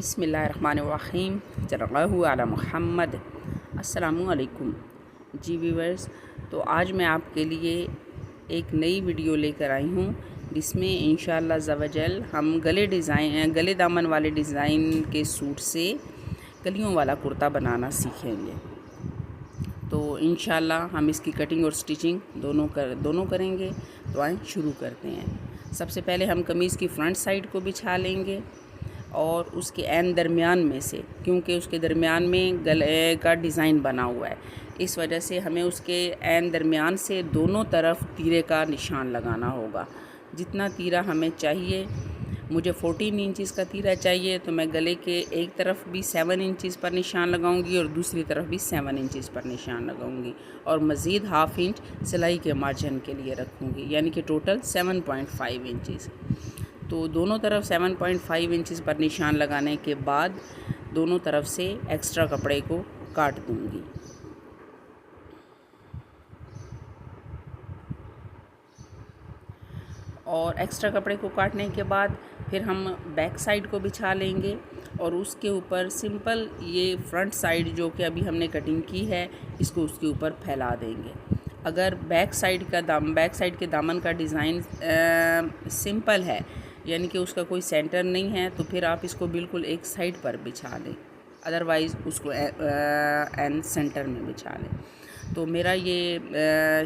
बिस्मिल्लाहिर्रहमानिर्रहीम सल्लल्लाहु अला मुहम्मद। अस्सलामुअलैकुम जी व्यूअर्स। तो आज मैं आपके लिए एक नई वीडियो लेकर आई हूँ जिसमें इंशाअल्लाह ज़वजल हम गले दामन वाले डिज़ाइन के सूट से कलियों वाला कुर्ता बनाना सीखेंगे। तो इंशाअल्लाह हम इसकी कटिंग और स्टिचिंग दोनों करेंगे। तो आइए शुरू करते हैं। सबसे पहले हम कमीज़ की फ्रंट साइड को बिछा लेंगे और उसके एन दरमियान में से, क्योंकि उसके दरमियान में गले का डिज़ाइन बना हुआ है, इस वजह से हमें उसके एन दरमियान से दोनों तरफ तीरे का निशान लगाना होगा। जितना तीरा हमें चाहिए, मुझे 14 इंचज़ का तीरा चाहिए, तो मैं गले के एक तरफ भी 7 इंचज़ पर निशान लगाऊंगी और दूसरी तरफ भी 7 इंचज़ पर निशान लगाऊंगी और मज़ीद हाफ़ इंच सिलाई के मार्जिन के लिए रखूंगी, यानी कि टोटल 7.5 इंचज़। तो दोनों तरफ 7.5 इंचज़ पर निशान लगाने के बाद दोनों तरफ से एक्स्ट्रा कपड़े को काट दूंगी। और एक्स्ट्रा कपड़े को काटने के बाद फिर हम बैक साइड को बिछा लेंगे और उसके ऊपर सिंपल ये फ्रंट साइड जो कि अभी हमने कटिंग की है, इसको उसके ऊपर फैला देंगे। अगर बैक साइड के दामन का डिज़ाइन सिंपल है, यानी कि उसका कोई सेंटर नहीं है, तो फिर आप इसको बिल्कुल एक साइड पर बिछा लें, अदरवाइज़ उसको एन सेंटर में बिछा लें। तो मेरा ये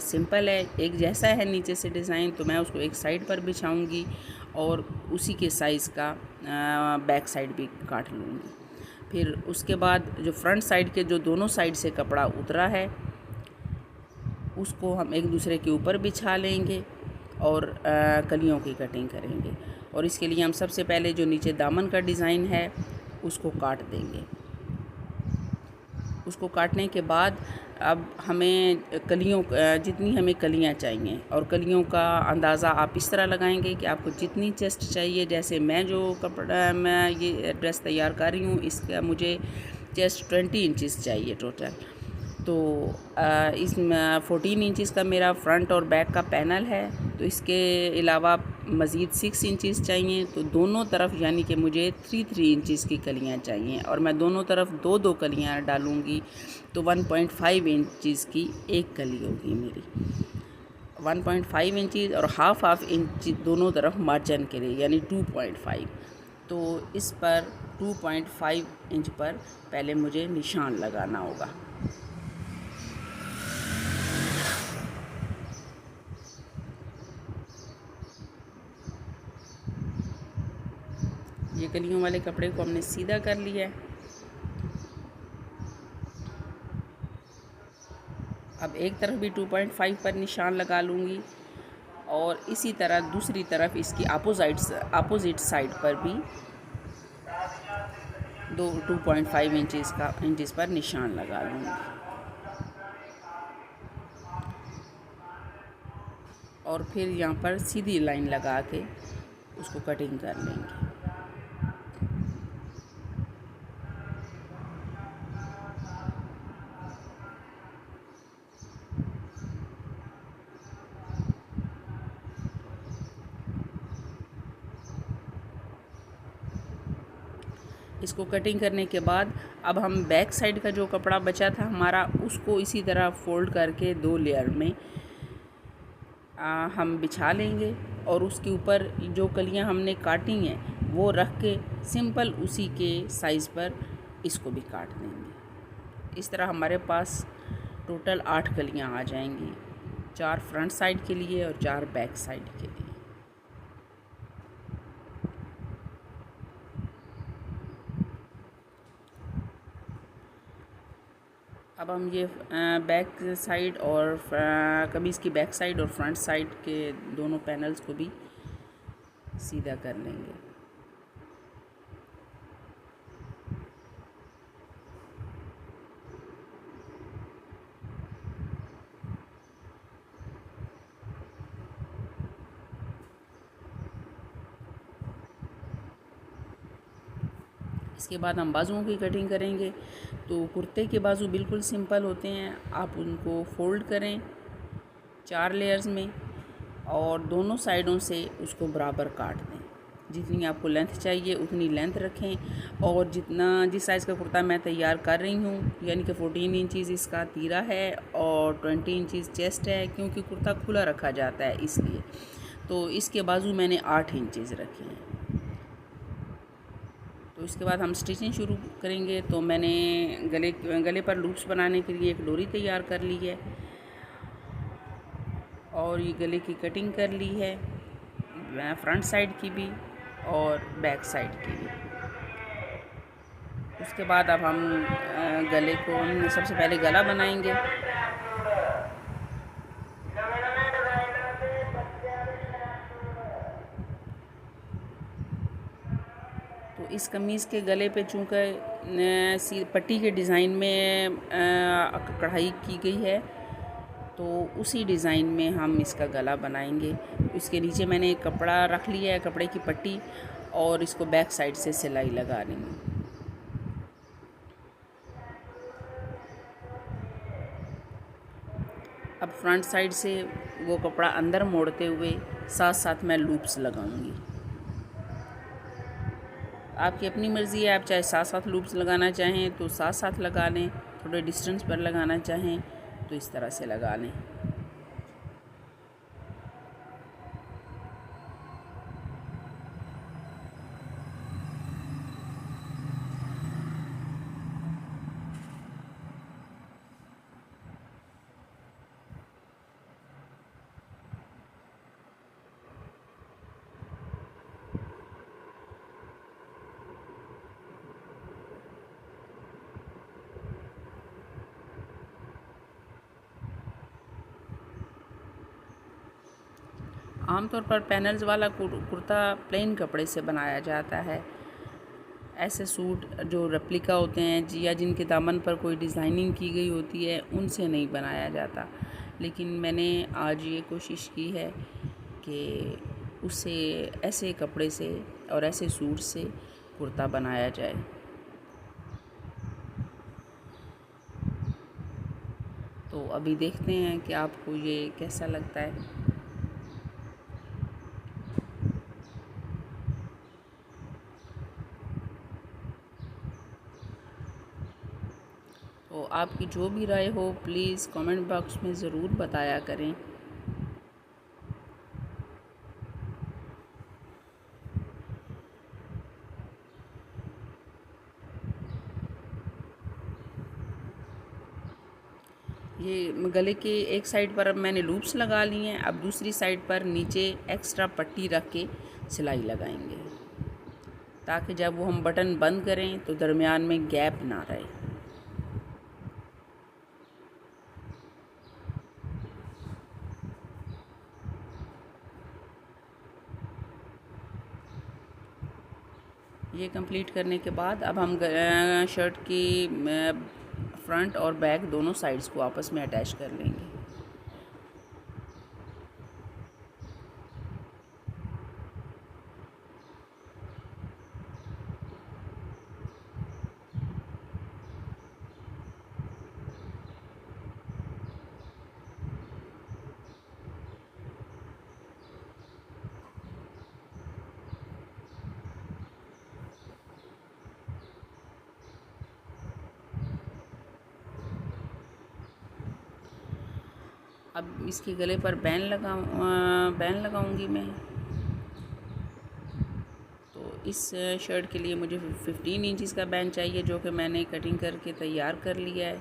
सिंपल है, एक जैसा है नीचे से डिज़ाइन, तो मैं उसको एक साइड पर बिछाऊंगी और उसी के साइज़ का बैक साइड भी काट लूँगी। फिर उसके बाद जो फ्रंट साइड के जो दोनों साइड से कपड़ा उतरा है, उसको हम एक दूसरे के ऊपर बिछा लेंगे और कलियों की कटिंग करेंगे। और इसके लिए हम सबसे पहले जो नीचे दामन का डिज़ाइन है उसको काट देंगे। उसको काटने के बाद अब हमें जितनी हमें कलियाँ चाहिए, और कलियों का अंदाज़ा आप इस तरह लगाएंगे कि आपको जितनी चेस्ट चाहिए। जैसे मैं ये ड्रेस तैयार कर रही हूँ, इसका मुझे चेस्ट 20 इंचज़ चाहिए टोटल। तो इस 14 इंचज़ का मेरा फ्रंट और बैक का पैनल है, तो इसके अलावा मज़ीद 6 इंचज़ चाहिए। तो दोनों तरफ यानी कि मुझे 3 इंचज़ की कलियां चाहिए और मैं दोनों तरफ दो कलियां डालूँगी, तो 1.5 इंचज़ की एक कली होगी मेरी। 1.5 इंचज़ और हाफ इंच दोनों तरफ मार्जिन के लिए, यानी 2.5। तो इस पर 2.5 इंच पर पहले मुझे निशान लगाना होगा। ये कलियों वाले कपड़े को हमने सीधा कर लिया है। अब एक तरफ भी 2.5 पर निशान लगा लूँगी और इसी तरह दूसरी तरफ इसकी अपोजिट साइड पर भी 2.5 इंचज़ पर निशान लगा लूँगी और फिर यहाँ पर सीधी लाइन लगा के उसको कटिंग कर लेंगे। इसको कटिंग करने के बाद अब हम बैक साइड का जो कपड़ा बचा था हमारा, उसको इसी तरह फोल्ड करके 2 लेयर में हम बिछा लेंगे और उसके ऊपर जो कलियां हमने काटी हैं वो रख के सिंपल उसी के साइज़ पर इसको भी काट देंगे। इस तरह हमारे पास टोटल 8 कलियां आ जाएंगी, 4 फ्रंट साइड के लिए और 4 बैक साइड के लिए। अब हम ये बैक साइड और कमीज़ की बैक साइड और फ्रंट साइड के दोनों पैनल्स को भी सीधा कर लेंगे। इसके बाद हम बाजुओं की कटिंग करेंगे। तो कुर्ते के बाजू बिल्कुल सिंपल होते हैं, आप उनको फोल्ड करें 4 लेयर्स में और दोनों साइडों से उसको बराबर काट दें। जितनी आपको लेंथ चाहिए उतनी लेंथ रखें। और जिस साइज़ का कुर्ता मैं तैयार कर रही हूँ, यानी कि 14 इंचज़ इसका तीरा है और 20 इंचज़ चेस्ट है, क्योंकि कुर्ता खुला रखा जाता है इसलिए। तो इसके बाजू मैंने 8 इंचज़ रखे हैं। तो इसके बाद हम स्टिचिंग शुरू करेंगे। तो मैंने गले पर लूप्स बनाने के लिए एक डोरी तैयार कर ली है और ये गले की कटिंग कर ली है, फ्रंट साइड की भी और बैक साइड की भी। उसके बाद अब हम गले को सबसे पहले गला बनाएंगे। तो इस कमीज़ के गले पे चूँकि पट्टी के डिज़ाइन में कढ़ाई की गई है, तो उसी डिज़ाइन में हम इसका गला बनाएंगे। इसके नीचे मैंने एक कपड़ा रख लिया है, कपड़े की पट्टी, और इसको बैक साइड से सिलाई लगा लेंगे। अब फ्रंट साइड से वो कपड़ा अंदर मोड़ते हुए साथ साथ मैं लूप्स लगाऊंगी। आपकी अपनी मर्ज़ी है, आप चाहे साथ साथ लूप्स लगाना चाहें तो साथ साथ लगा लें, थोड़े डिस्टेंस पर लगाना चाहें तो इस तरह से लगा लें। आमतौर पर पैनल्स वाला कुर्ता प्लेन कपड़े से बनाया जाता है। ऐसे सूट जो रेप्लिका होते हैं या जिनके दामन पर कोई डिज़ाइनिंग की गई होती है, उनसे नहीं बनाया जाता। लेकिन मैंने आज ये कोशिश की है कि उसे ऐसे कपड़े से और ऐसे सूट से कुर्ता बनाया जाए। तो अभी देखते हैं कि आपको ये कैसा लगता है। तो आपकी जो भी राय हो प्लीज़ कमेंट बॉक्स में ज़रूर बताया करें। ये गले के एक साइड पर अब मैंने लूप्स लगा लिए हैं। अब दूसरी साइड पर नीचे एक्स्ट्रा पट्टी रख के सिलाई लगाएंगे, ताकि जब वो हम बटन बंद करें तो दरमियान में गैप ना रहे। ये कंप्लीट करने के बाद अब हम शर्ट की फ्रंट और बैक दोनों साइड्स को आपस में अटैच कर लेंगे। अब इसके गले पर बैन लगाऊंगी मैं। तो इस शर्ट के लिए मुझे 15 इंचज़ का बैन चाहिए, जो कि मैंने कटिंग करके तैयार कर लिया है।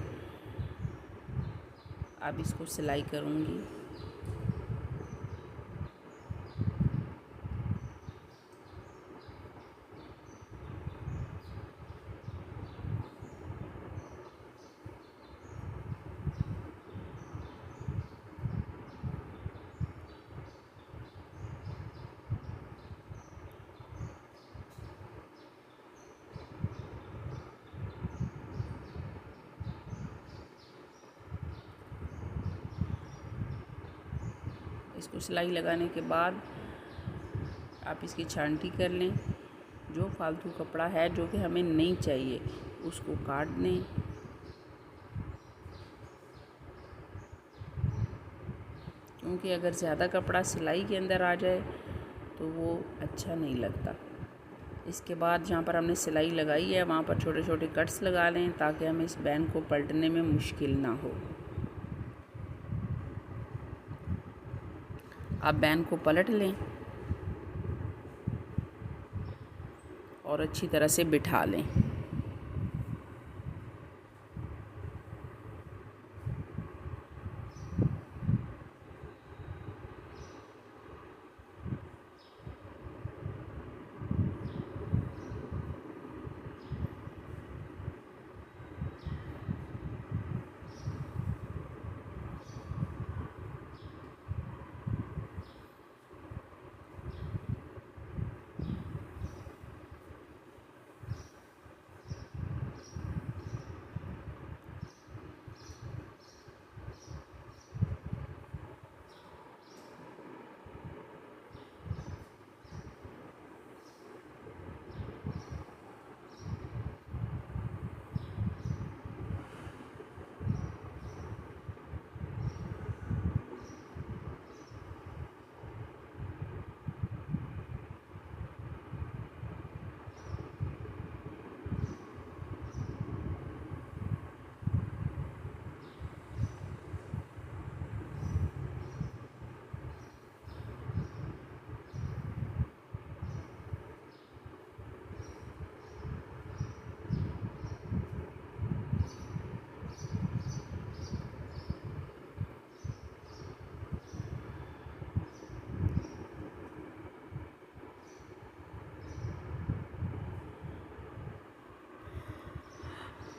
अब इसको सिलाई करूंगी। इसको सिलाई लगाने के बाद आप इसकी छांटी कर लें। जो फालतू कपड़ा है जो कि हमें नहीं चाहिए उसको काट दें। क्योंकि अगर ज़्यादा कपड़ा सिलाई के अंदर आ जाए तो वो अच्छा नहीं लगता। इसके बाद जहाँ पर हमने सिलाई लगाई है वहाँ पर छोटे छोटे कट्स लगा लें ताकि हमें इस बैन को पलटने में मुश्किल ना हो। आप बैन को पलट लें और अच्छी तरह से बिठा लें।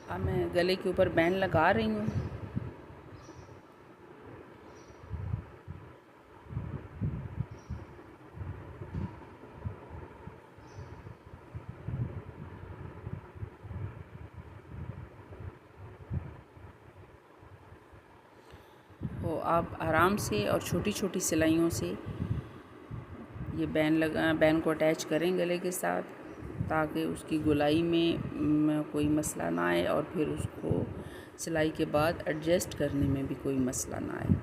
अब मैं गले के ऊपर बैंड लगा रही हूँ। तो आप आराम से और छोटी छोटी सिलाइयों से ये बैन को अटैच करें गले के साथ, ताकि उसकी गोलाई में कोई मसला ना आए और फिर उसको सिलाई के बाद एडजस्ट करने में भी कोई मसला ना आए।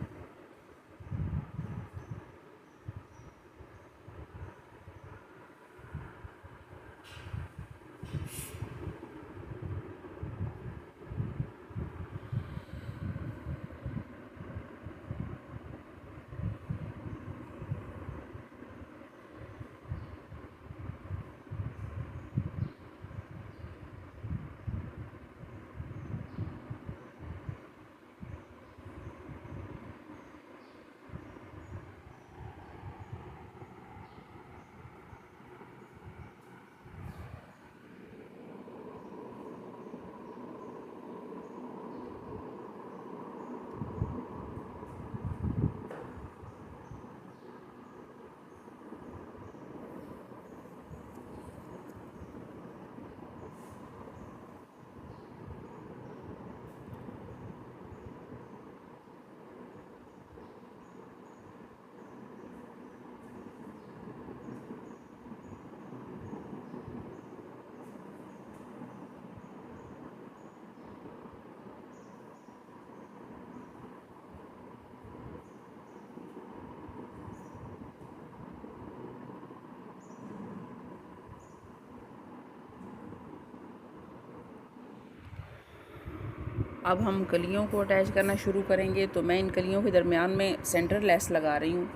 अब हम कलियों को अटैच करना शुरू करेंगे। तो मैं इन कलियों के दरमियान में सेंटर लेस लगा रही हूँ।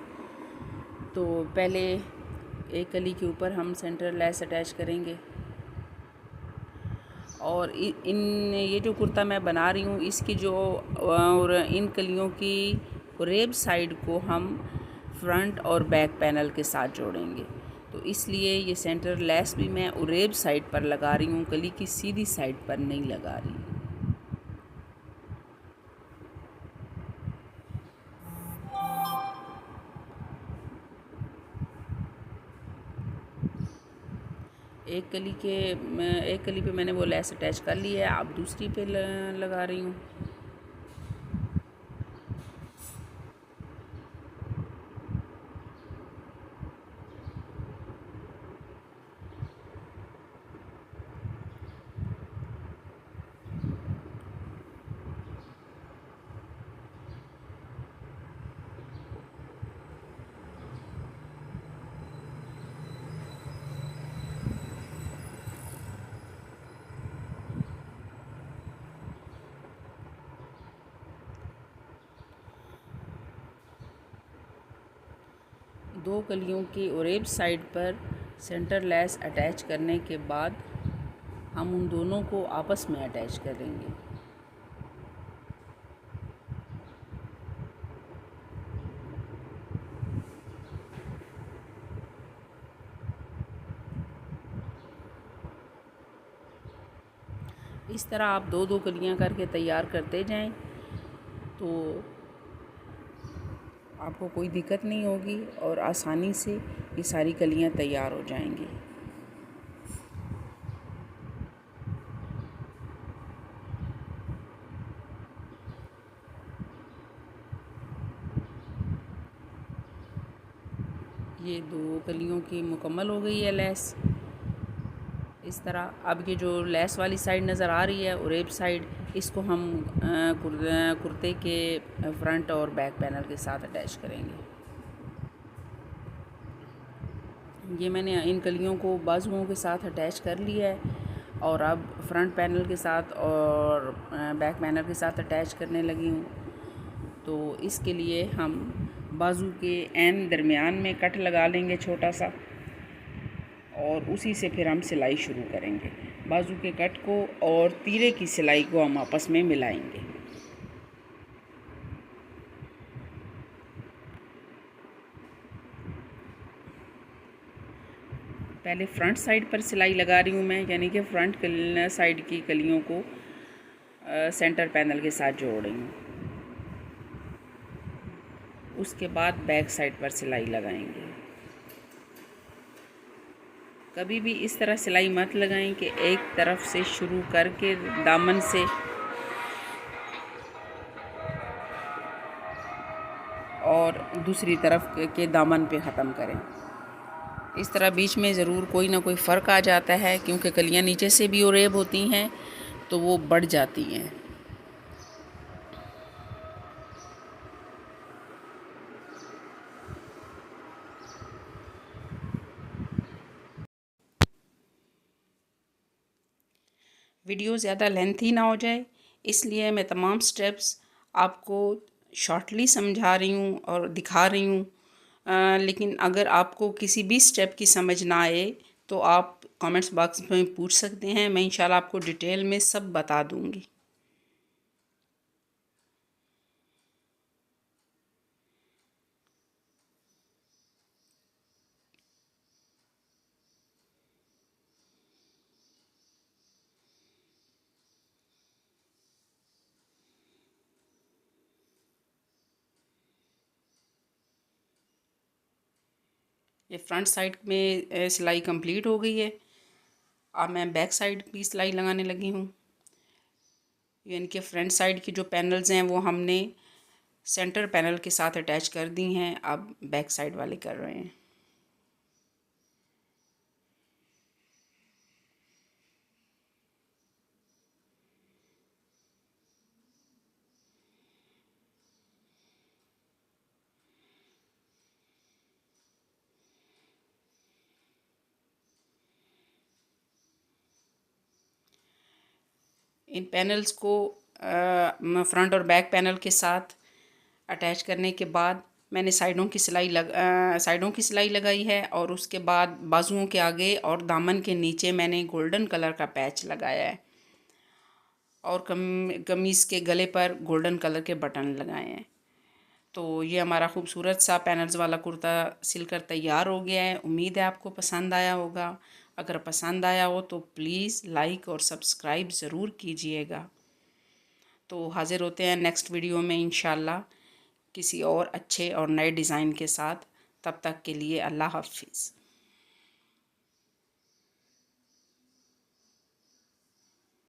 तो पहले एक कली के ऊपर हम सेंटर लेस अटैच करेंगे और ये जो कुर्ता मैं बना रही हूँ इसकी जो और इन कलियों की रेब साइड को हम फ्रंट और बैक पैनल के साथ जोड़ेंगे। तो इसलिए ये सेंटर लेस भी मैं रेब साइड पर लगा रही हूँ, कली की सीधी साइड पर नहीं लगा रही। एक कली पे मैंने वो लेस अटैच कर ली है। अब दूसरी पे लगा रही हूँ। दो कलियों की ओरेब साइड पर सेंटर लेस अटैच करने के बाद हम उन दोनों को आपस में अटैच करेंगे। इस तरह आप दो दो कलियां करके तैयार करते जाएं तो आपको कोई दिक्कत नहीं होगी और आसानी से ये सारी कलियां तैयार हो जाएंगी। ये दो कलियों की मुकम्मल हो गई है लेस। इस तरह अब ये जो लेस वाली साइड नज़र आ रही है ओरेब साइड, इसको हम कुर्ते के फ्रंट और बैक पैनल के साथ अटैच करेंगे। ये मैंने इन कलियों को बाजुओं के साथ अटैच कर लिया है और अब फ्रंट पैनल के साथ और बैक पैनल के साथ अटैच करने लगी हूँ। तो इसके लिए हम बाजू के एन दरमियान में कट लगा लेंगे छोटा सा और उसी से फिर हम सिलाई शुरू करेंगे। बाजू के कट को और तीरे की सिलाई को हम आपस में मिलाएंगे। पहले फ्रंट साइड पर सिलाई लगा रही हूँ मैं, यानी कि फ्रंट साइड की कलियों को सेंटर पैनल के साथ जोड़ रही हूँ। उसके बाद बैक साइड पर सिलाई लगाएंगे। कभी भी इस तरह सिलाई मत लगाएं कि एक तरफ से शुरू करके दामन से और दूसरी तरफ के दामन पे ख़त्म करें। इस तरह बीच में ज़रूर कोई ना कोई फ़र्क आ जाता है, क्योंकि कलियां नीचे से भी ओरेब होती हैं तो वो बढ़ जाती हैं। वीडियो ज़्यादा लेंथी ना हो जाए, इसलिए मैं तमाम स्टेप्स आपको शॉर्टली समझा रही हूँ और दिखा रही हूँ। लेकिन अगर आपको किसी भी स्टेप की समझ ना आए तो आप कमेंट्स बॉक्स में पूछ सकते हैं, मैं इंशाल्लाह आपको डिटेल में सब बता दूँगी। ये फ्रंट साइड में सिलाई कंप्लीट हो गई है। अब मैं बैक साइड भी सिलाई लगाने लगी हूँ। यानी कि फ्रंट साइड की जो पैनल्स हैं वो हमने सेंटर पैनल के साथ अटैच कर दी हैं, अब बैक साइड वाले कर रहे हैं। इन पैनल्स को फ्रंट और बैक पैनल के साथ अटैच करने के बाद मैंने साइडों की सिलाई लगाई है और उसके बाद बाजुओं के आगे और दामन के नीचे मैंने गोल्डन कलर का पैच लगाया है और कमीज़ के गले पर गोल्डन कलर के बटन लगाए हैं। तो ये हमारा खूबसूरत सा पैनल्स वाला कुर्ता सिलकर तैयार हो गया है। उम्मीद है आपको पसंद आया होगा। अगर पसंद आया हो तो प्लीज़ लाइक और सब्सक्राइब ज़रूर कीजिएगा। तो हाज़िर होते हैं नेक्स्ट वीडियो में इंशाल्लाह किसी और अच्छे और नए डिज़ाइन के साथ। तब तक के लिए अल्लाह हाफ़िज़।